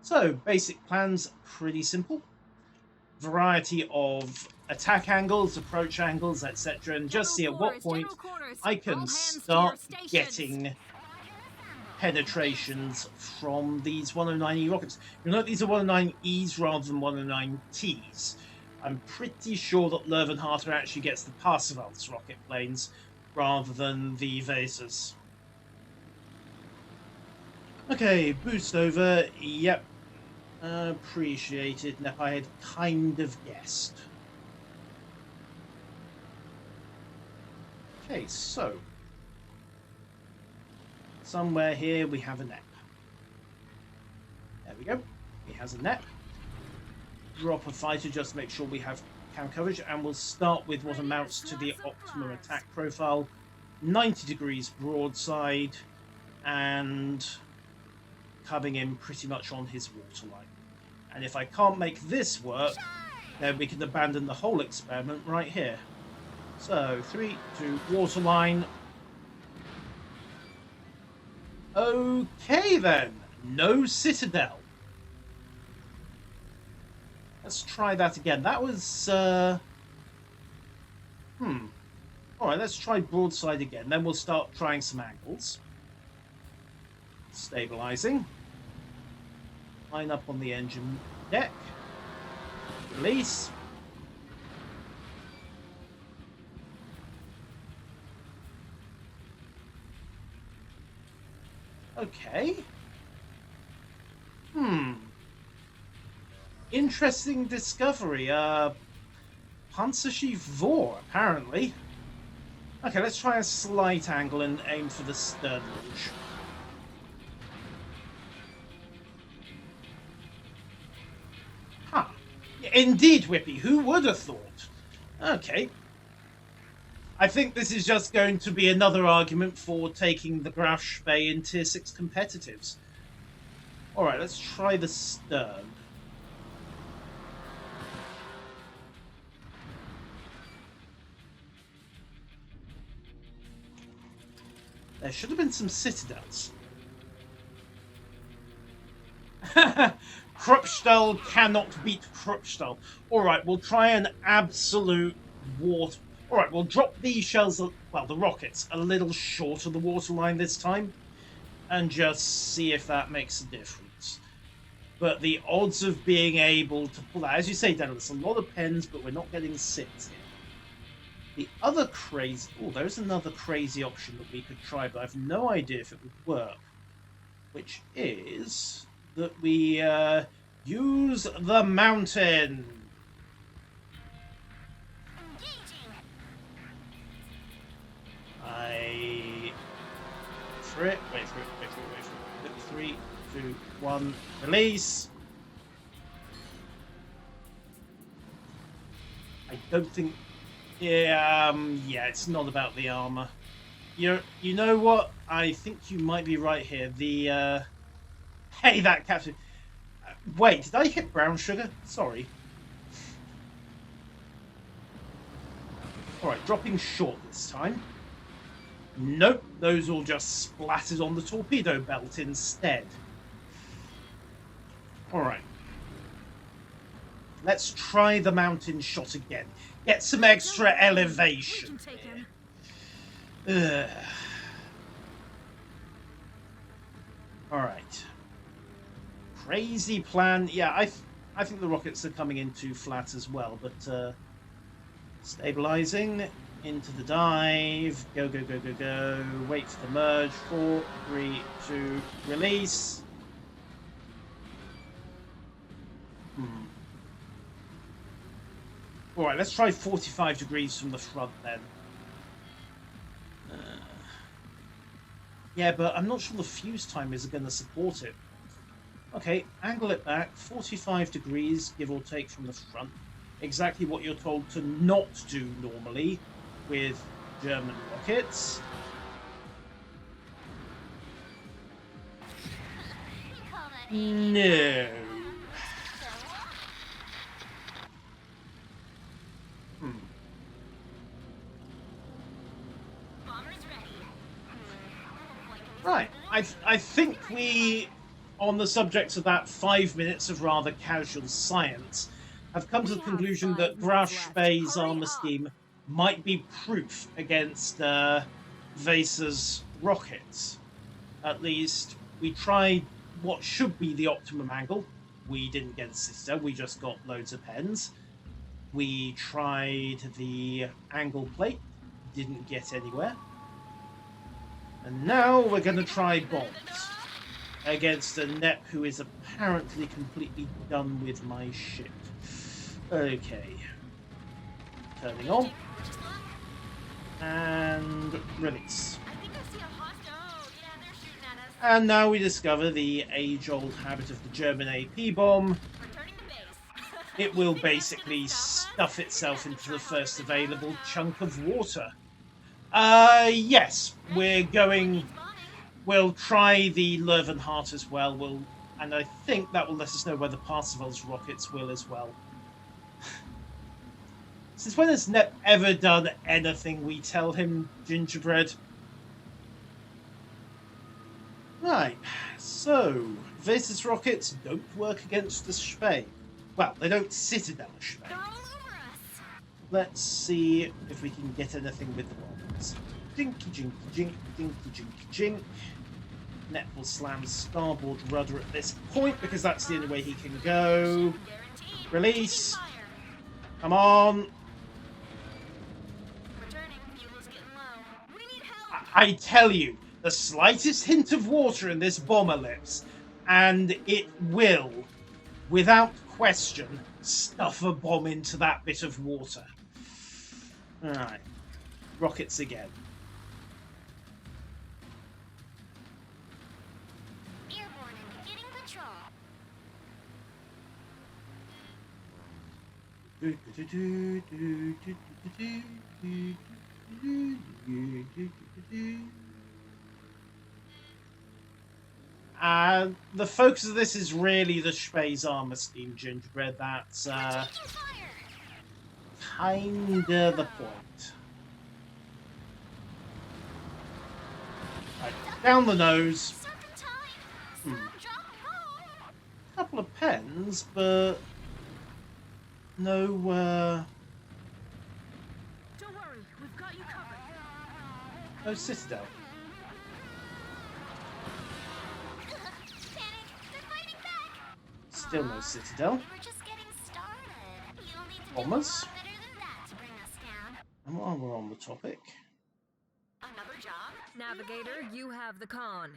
So, basic plans, pretty simple. Variety of attack angles, approach angles, etc. And just see at what point I can start getting penetrations from these 109E rockets. You'll note these are 109Es rather than 109Ts. I'm pretty sure that Löwenharter actually gets the Parsifal's rocket planes rather than the Vasers. Okay, boost over. Yep. Appreciated. Now, I had kind of guessed. Okay, so somewhere here we have a NEP. There we go. He has a NEP. Drop a fighter just to make sure we have cam coverage, and we'll start with what amounts to the optimum attack profile. 90 degrees broadside and coming in pretty much on his waterline. And if I can't make this work, then we can abandon the whole experiment right here. So 3, 2, waterline. Okay then, no citadel. Let's try that again. That was Alright, let's try broadside again. Then we'll start trying some angles. Stabilizing. Line up on the engine deck. Release. Okay. Interesting discovery. Panzerschiffe 4, apparently. Okay, let's try a slight angle and aim for the stern launch. Huh. Indeed, Whippy. Who would have thought? Okay. I think this is just going to be another argument for taking the Graf Spee in Tier 6 competitives. Alright, let's try the stern. There should have been some citadels. Kruppstahl cannot beat Kruppstahl. Alright, we'll try an absolute water... Alright, we'll drop these shells, well, the rockets, a little short of the waterline this time. And just see if that makes a difference. But the odds of being able to pull out... As you say, Daniel, there's a lot of pens, but we're not getting sits here. The other crazy... Oh, there's another crazy option that we could try, but I have no idea if it would work. Which is that we use the mountain. Wait for it. 3, 2, 1, release. I don't think... Yeah, it's not about the armor. You know what? I think you might be right here. The, Hey, that captain... Wait, did I hit brown sugar? Sorry. Alright, dropping short this time. Nope, those all just splattered on the torpedo belt instead. Alright. Let's try the mountain shot again. Get some extra elevation. Alright. Crazy plan. Yeah, I think the rockets are coming in too flat as well, but stabilizing into the dive. Go, go, go, go, go. Wait for the merge. 4, 3, 2, release. Alright, let's try 45 degrees from the front then. Yeah, but I'm not sure the fuse timers are going to support it. Okay, angle it back, 45 degrees, give or take, from the front. Exactly what you're told to not do normally with German rockets. No. Right, I think we on the subject of that 5 minutes of rather casual science, have come to the conclusion that Graf Spee's armor scheme might be proof against Weser's rockets. At least we tried what should be the optimum angle. We didn't get a citadel, we just got loads of pens. We tried the angle plate, didn't get anywhere. And now we're going to try bombs against a Nep who is apparently completely done with my ship. Okay. Turning on. And release. And now we discover the age-old habit of the German AP bomb. It will basically stuff itself into the first available chunk of water. Yes, we'll try the Löwenhardt as well. And I think that will let us know whether Parseval's rockets will as well. Since when has Nep ever done anything we tell him, Gingerbread? Right, so Weser's rockets don't work against the Spee. Well, they don't citadel a Spee. Let's see if we can get anything with the bombs. Jinky, jinky, jinky, jinky, jinky, jink. Nep will slam starboard rudder at this point because that's the only way he can go. Release. Come on. I tell you, the slightest hint of water in this bomb ellipse, and it will, without question, stuff a bomb into that bit of water. Alright. Rockets again. Airborne and beginning patrol. The focus of this is really the Spee's armor scheme, Gingerbread. That's kinda the point. Right, down the nose. Couple of pens, but no. Don't worry, we've got you covered. No citadel. Still no citadel. We're just getting started. You'll need to Bombers. do a lot better than that to bring us down. And while we're on the topic, Another job? Navigator, you have the con.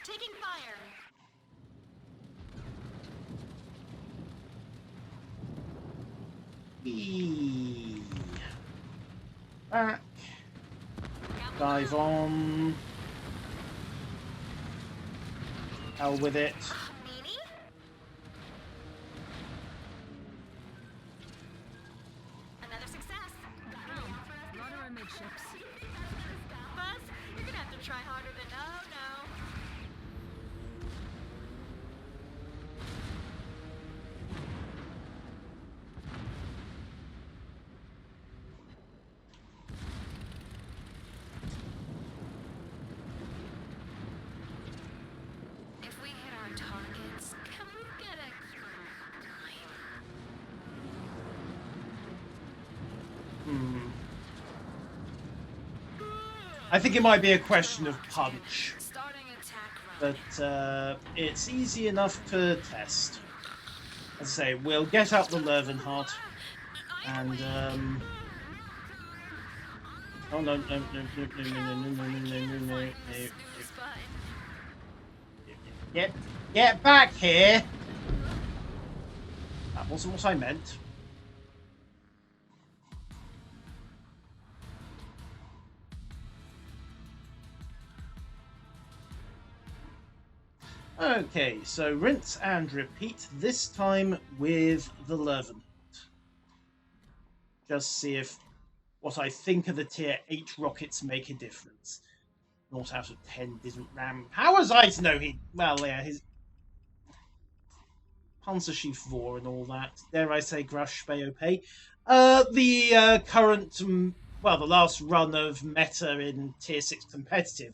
Taking fire. back, dive on, hell with it. Meanie? Another success. Rudder amidships. Buzz, you're gonna have to try harder than oh no. If we hit our targets, can we get extra time? I think it might be a question of punch, Starting attack run. but it's easy enough to test. As I say, we'll get out the Löwenhardt, and oh no no no no no no no no no no no. Get back here! That wasn't what I meant. Okay, so rinse and repeat, this time with the Löwenhardt. Just see if what I think of the tier 8 rockets make a difference. 0 out of 10 didn't ram. How was I to know he... Well, yeah, his... Panzerschiffe 4 and all that. Dare I say Graf Spee OP. The current... well, the last run of meta in tier 6 competitive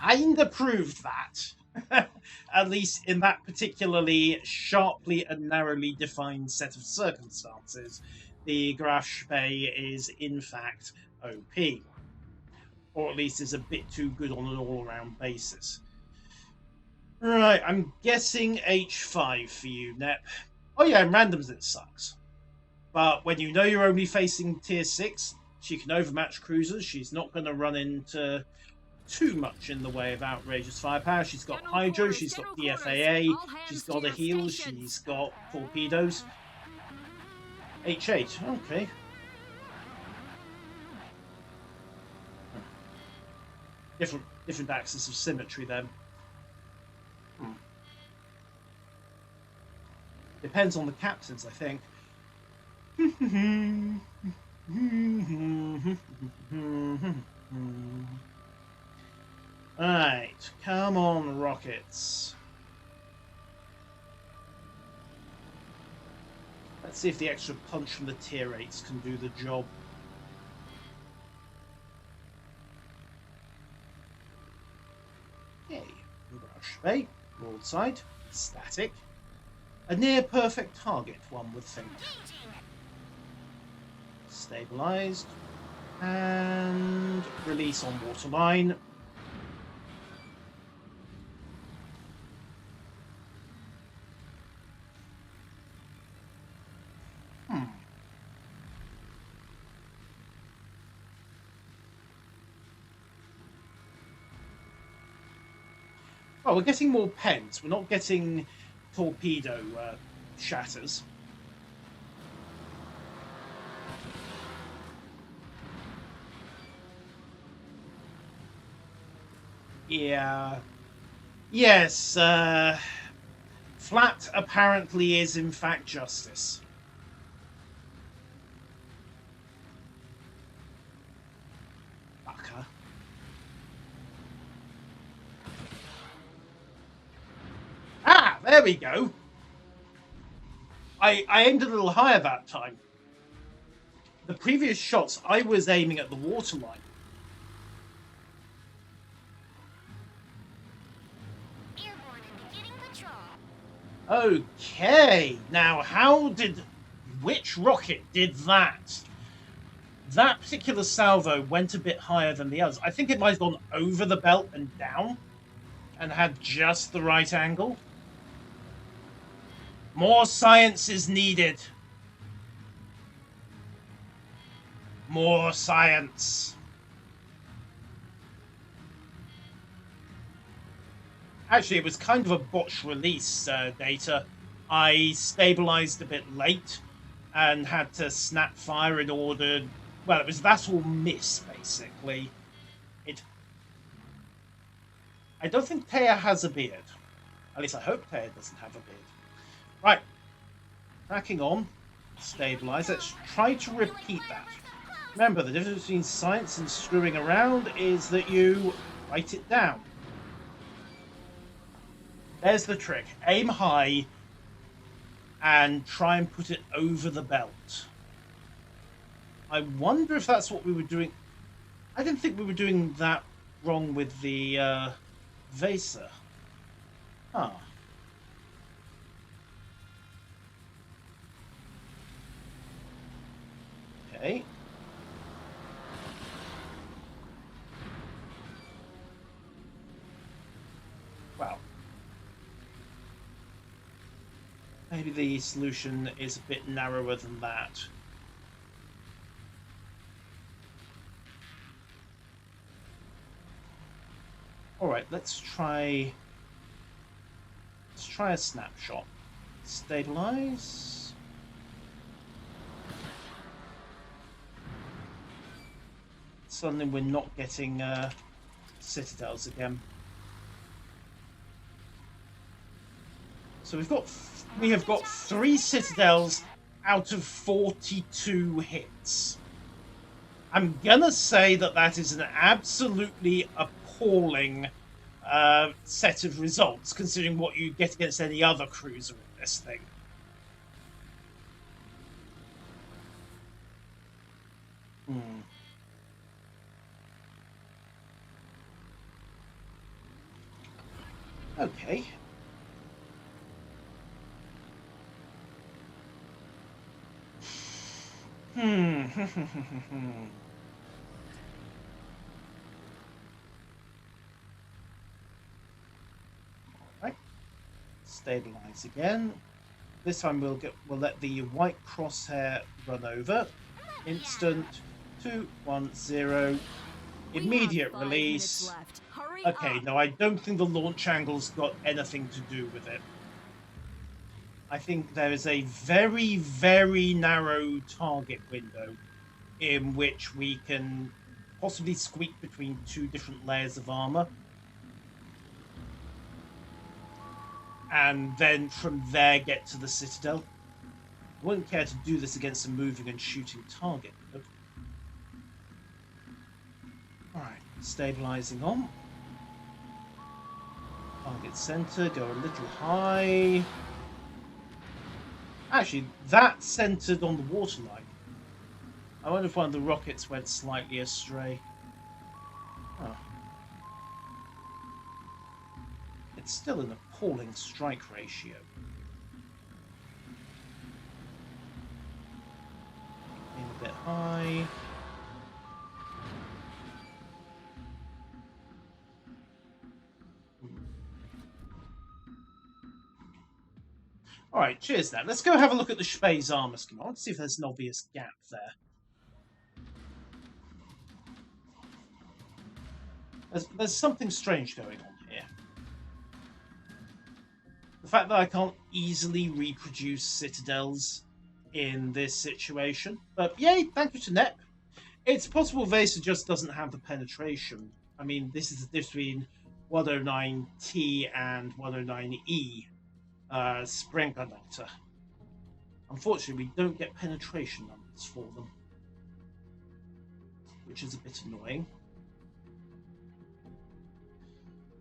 kinda proved that. At least in that particularly sharply and narrowly defined set of circumstances, the Graf Spee is in fact OP. Or at least is a bit too good on an all-around basis. Right, I'm guessing H5 for you, Nep. Oh yeah, and randoms it sucks. But when you know you're only facing tier 6, she can overmatch cruisers. She's not going to run into too much in the way of outrageous firepower. She's got General hydro, quarters, she's got general DFAA, quarters. All hands she's to got a your heal, stations. she's got torpedoes. H8, okay. Different axis of symmetry then. Depends on the captains, I think. Alright, come on, rockets. Let's see if the extra punch from the tier 8s can do the job. Okay, Graf Spee, broadside, static. A near perfect target, one would think. Stabilized. And release on waterline. Well, we're getting more pens. We're not getting torpedo shatters. Yeah. Yes, flat apparently is in fact justice. Fucker. Ah, there we go. I aimed a little higher that time. The previous shots, I was aiming at the waterline. Airborne and beginning patrol. Okay, now which rocket did that? That particular salvo went a bit higher than the others. I think it might have gone over the belt and down and had just the right angle. More science is needed. More science. Actually, it was kind of a botched release data. I stabilized a bit late and had to snap fire in order. Well, it was that or miss, basically. I don't think Taya has a beard. At least I hope Taya doesn't have a beard. Right. Cracking on. Stabilize. Let's try to repeat that. Remember, the difference between science and screwing around is that you write it down. There's the trick. Aim high and try and put it over the belt. I wonder if that's what we were doing. I didn't think we were doing that wrong with the Vaser. Huh. Okay. Wow. Maybe the solution is a bit narrower than that. Alright, let's try a snapshot. Stabilize. Suddenly we're not getting citadels again. So we have got 3 citadels out of 42 hits. I'm gonna say that is an absolutely appalling set of results, considering what you get against any other cruiser in this thing. Okay. Hmm. Right. Stabilize again. This time we'll let the white crosshair run over. Instant 210. Immediate We have 5 minutes release. left. Hurry Okay, up. no, I don't think the launch angle's got anything to do with it. I think there is a very, very narrow target window in which we can possibly squeak between two different layers of armor. And then from there get to the citadel. I wouldn't care to do this against a moving and shooting target. Nope. Alright, stabilizing on. Target center, go a little high. Actually, that's centered on the waterline. I wonder if one of the rockets went slightly astray. Oh. It's still an appalling strike ratio. Aim a bit high. Alright, cheers then. Let's go have a look at the Spee's armor scheme. I want to see if there's an obvious gap there. There's something strange going on here. The fact that I can't easily reproduce citadels in this situation. But yay, thank you to Nep. It's possible Vesa just doesn't have the penetration. I mean, this is the difference between 109T and 109E. Sprenggranaten. Unfortunately, we don't get penetration numbers for them, which is a bit annoying.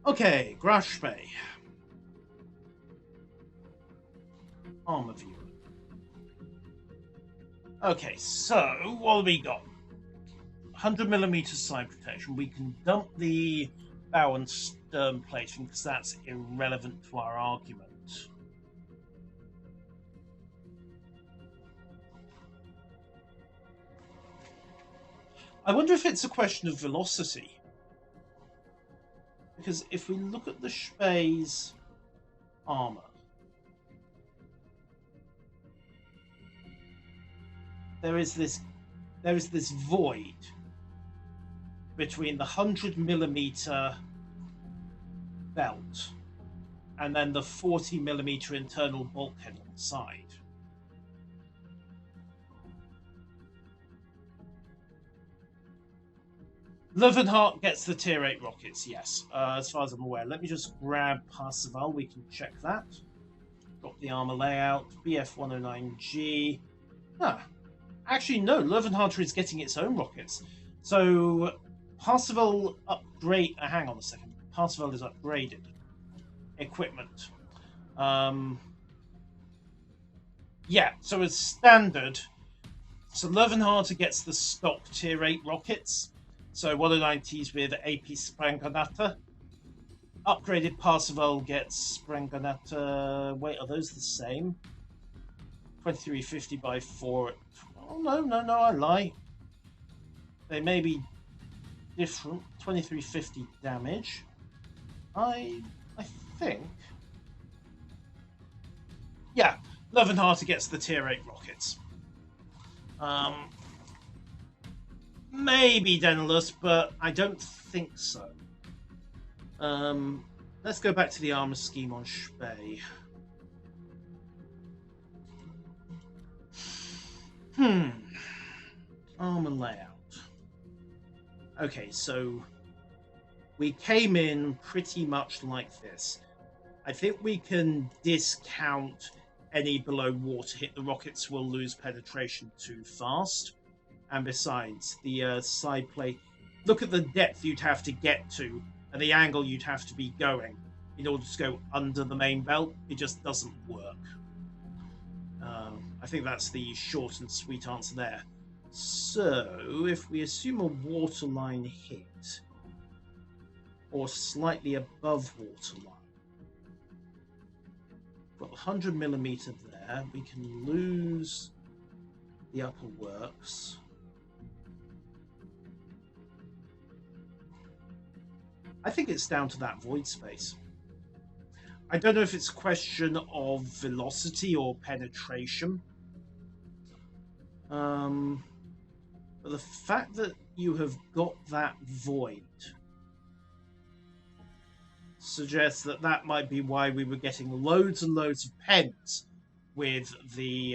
Okay, Graf Spee. Armor viewer. Okay, so what have we got? 100mm side protection. We can dump the bow and stern plating because that's irrelevant to our argument. I wonder if it's a question of velocity. Because if we look at the Spee's armor, there is this void between the 100mm belt and then the 40mm internal bulkhead on the side. Löwenhardt gets the Tier 8 rockets, yes, as far as I'm aware. Let me just grab Parseval, we can check that. Got the armor layout, BF-109G. Ah, actually, no, Löwenhardt is getting its own rockets. So, Parseval upgrade... hang on a second. Parseval is upgraded. Equipment. Yeah, so as standard, so Löwenhardt gets the stock Tier 8 rockets. So 109Ts with AP Sprenggranaten. Upgraded Parseval gets Sprenggranaten. Wait, are those the same? 2350 by 4. Oh, no, I lie. They may be different. 2350 damage. I think. Yeah, Löwenhardt gets the Tier 8 rockets. Maybe Daedalus, but I don't think so. Let's go back to the armor scheme on Spee. Armor layout. Okay, so we came in pretty much like this. I think we can discount any below water hit. The rockets will lose penetration too fast. And besides, the side plate, look at the depth you'd have to get to and the angle you'd have to be going in order to go under the main belt. It just doesn't work. I think that's the short and sweet answer there. So, if we assume a waterline hit, or slightly above waterline, Got 100mm there. We can lose the upper works. I think it's down to that void space. I don't know if it's a question of velocity or penetration. But the fact that you have got that void suggests that that might be why we were getting loads and loads of pens with the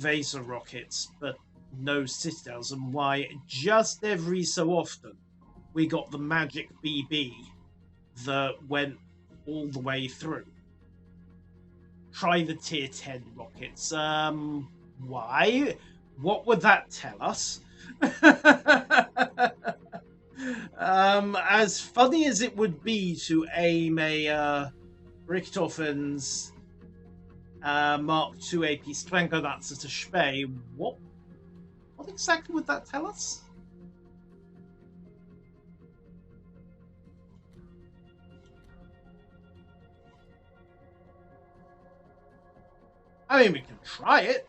Vaser rockets, but no citadels, and why just every so often we got the magic BB that went all the way through. Try the tier 10 rockets. Why? What would that tell us? As funny as it would be to aim a Richthofen's Mark II AP Strangernutz at a Spee, what exactly would that tell us? I mean, we can try it.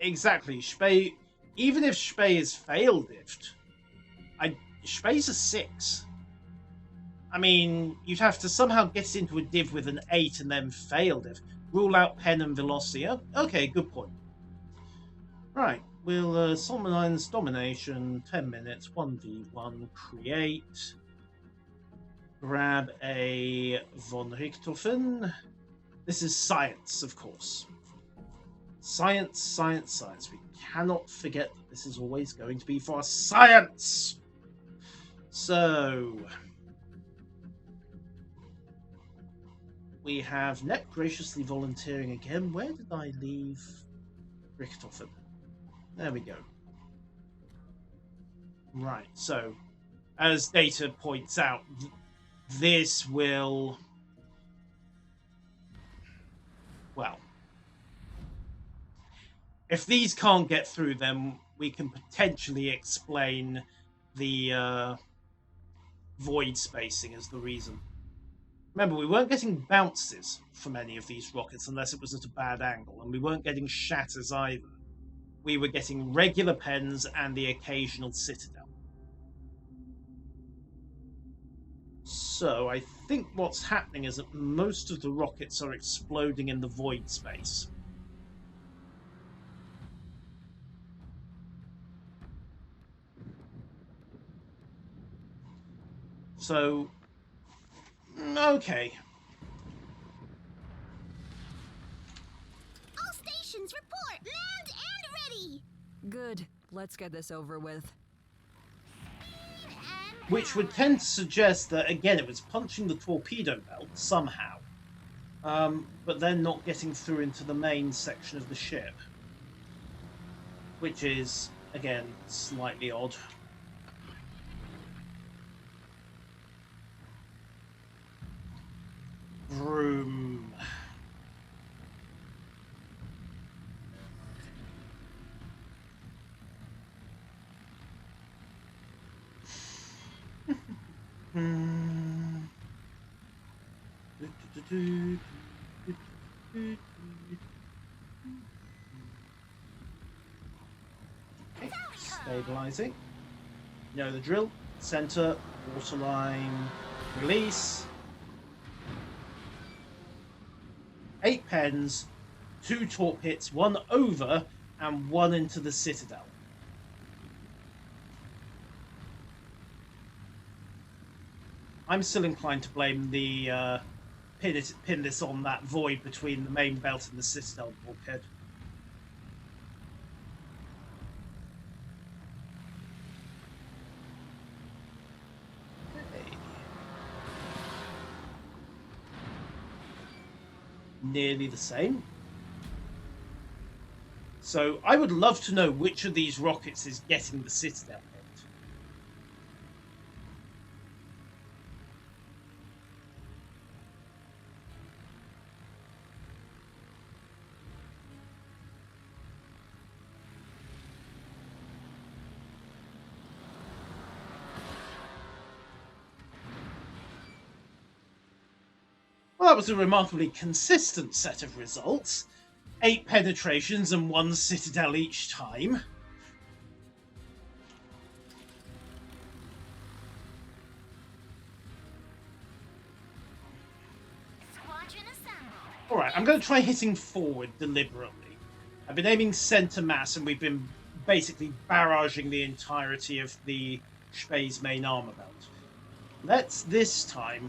Exactly, Spee. Even if Spee is fail-diffed, Spee's a 6. I mean, you'd have to somehow get into a div with an 8 and then fail div. Rule out pen and velocity. Okay, good point. Right, we'll Solomonine's domination, 10 minutes, 1v1, create. Grab a von Richthofen. This is science, of course. Science, science, science. We cannot forget that this is always going to be for science. So we have Net graciously volunteering again. Where did I leave Richthofen? There we go. Right, so as Data points out, this will, well, if these can't get through, then we can potentially explain the void spacing as the reason. Remember, we weren't getting bounces from any of these rockets unless it was at a bad angle, and we weren't getting shatters either. We were getting regular pens and the occasional citadel. So I think what's happening is that most of the rockets are exploding in the void space. So, okay. All stations report! Manned and ready! Good. Let's get this over with. Which would tend to suggest that, again, it was punching the torpedo belt somehow, but then not getting through into the main section of the ship. Which is, again, slightly odd. Vroom. Okay, stabilizing. You know the drill. Center, waterline, release. 8 pens, 2 torp hits, 1 over, and 1 into the citadel. I'm still inclined to blame the pin this on that void between the main belt and the citadel bulkhead. Okay. Nearly the same. So I would love to know which of these rockets is getting the citadel hit. Well, that was a remarkably consistent set of results. 8 penetrations and 1 citadel each time. Alright, I'm going to try hitting forward deliberately. I've been aiming centre mass and we've been basically barraging the entirety of the Spee's main armour belt. Let's this time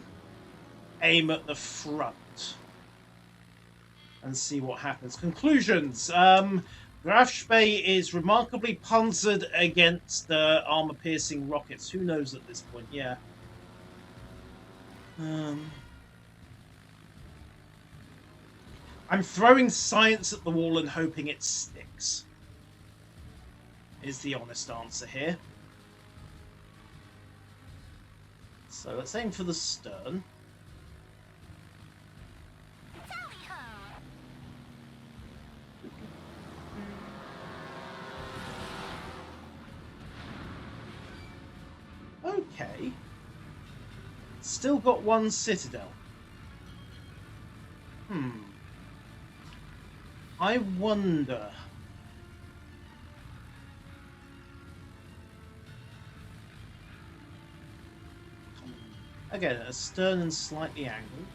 aim at the front and see what happens. Conclusions. Graf Spee is remarkably panzered against armour-piercing rockets. Who knows at this point? Yeah. I'm throwing science at the wall and hoping it sticks. Is the honest answer here. So let's aim for the stern. Okay. Still got 1 citadel. I wonder. Again, astern and slightly angled.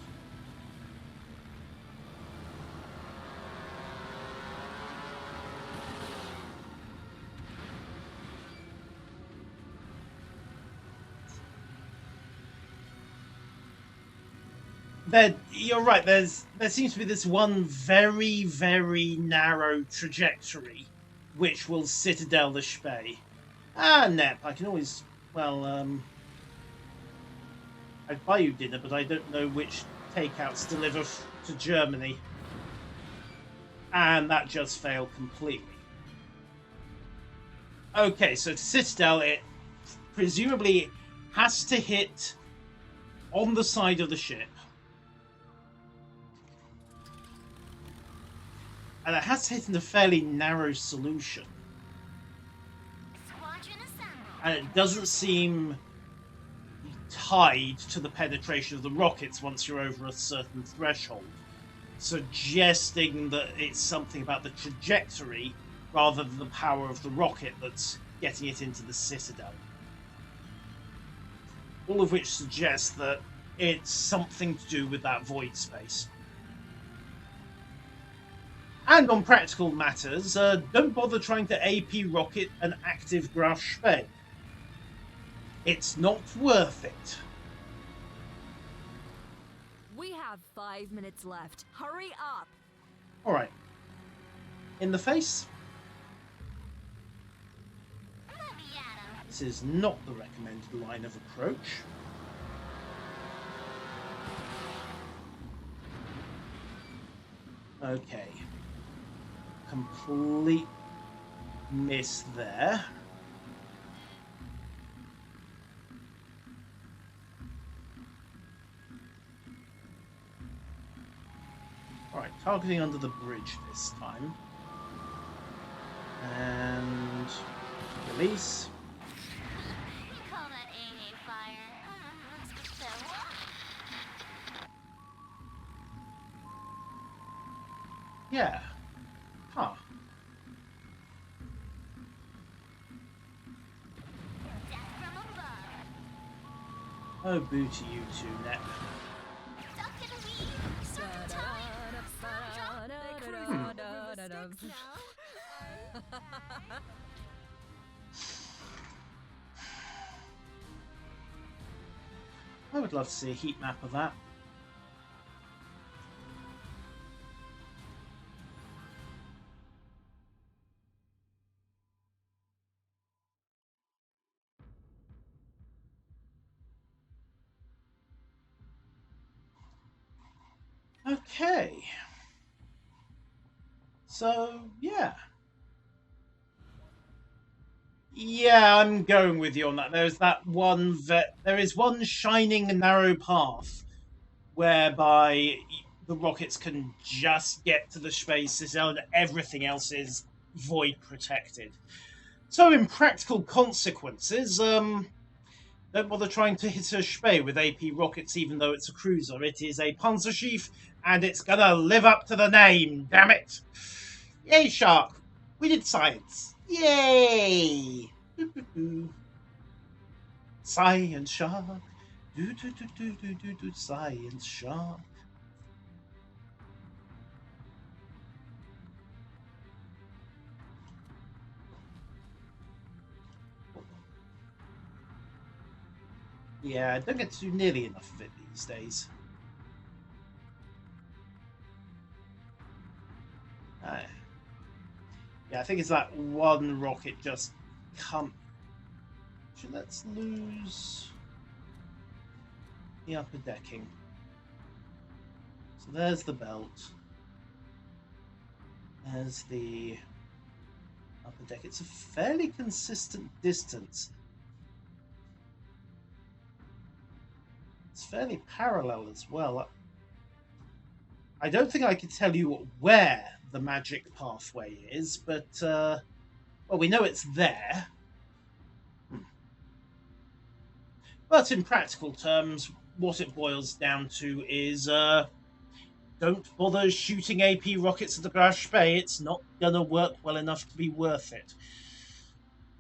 You're right. There seems to be this one very, very narrow trajectory, which will citadel the Spee. Nep. I can always, well, I'd buy you dinner, but I don't know which takeouts deliver to Germany, and that just failed completely. Okay, so to citadel, it presumably has to hit on the side of the ship. And it has to hit in a fairly narrow solution. And it doesn't seem tied to the penetration of the rockets once you're over a certain threshold, suggesting that it's something about the trajectory rather than the power of the rocket that's getting it into the citadel. All of which suggests that it's something to do with that void space. And on practical matters, don't bother trying to AP rocket an active Graf Spee. It's not worth it. We have 5 minutes left. Hurry up! Alright. In the face. This is not the recommended line of approach. Okay. Complete miss there. Alright, targeting under the bridge this time. And release. You call that AA fire? Yeah. Huh. Oh, boo to you two, Nep. I would love to see a heat map of that. Okay. So, yeah. Yeah, I'm going with you on that. There's that one there is one shining narrow path whereby the rockets can just get to the spaces and everything else is void protected. So in practical consequences, Don't bother trying to hit a Spee with AP rockets, even though it's a cruiser. It is a Panzerschiffe, and it's gonna live up to the name, damn it! Yay, Shark! We did science! Yay! Science Shark! Science Shark! Yeah, I don't get to do nearly enough of it these days. Yeah, I think it's that one rocket just come. Let's lose the upper decking. So there's the belt. There's the upper deck. It's a fairly consistent distance. It's fairly parallel as well. I don't think I can tell you where the magic pathway is, but well, we know it's there. But in practical terms, what it boils down to is don't bother shooting AP rockets at the Graf Spee. It's not going to work well enough to be worth it.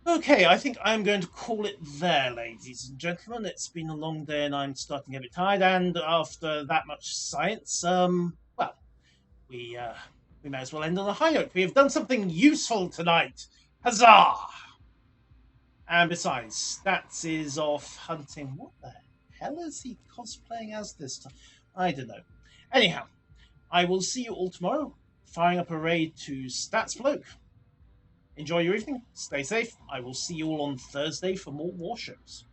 Okay, I think I'm going to call it there, ladies and gentlemen. It's been a long day and I'm starting to get a bit tired, and after that much science, well, we may as well end on a high note. We have done something useful tonight. Huzzah! And besides, Stats is off hunting. What the hell is he cosplaying as this time? I don't know. Anyhow, I will see you all tomorrow, firing up a raid to Stats Bloke. Enjoy your evening, stay safe. I will see you all on Thursday for more warships.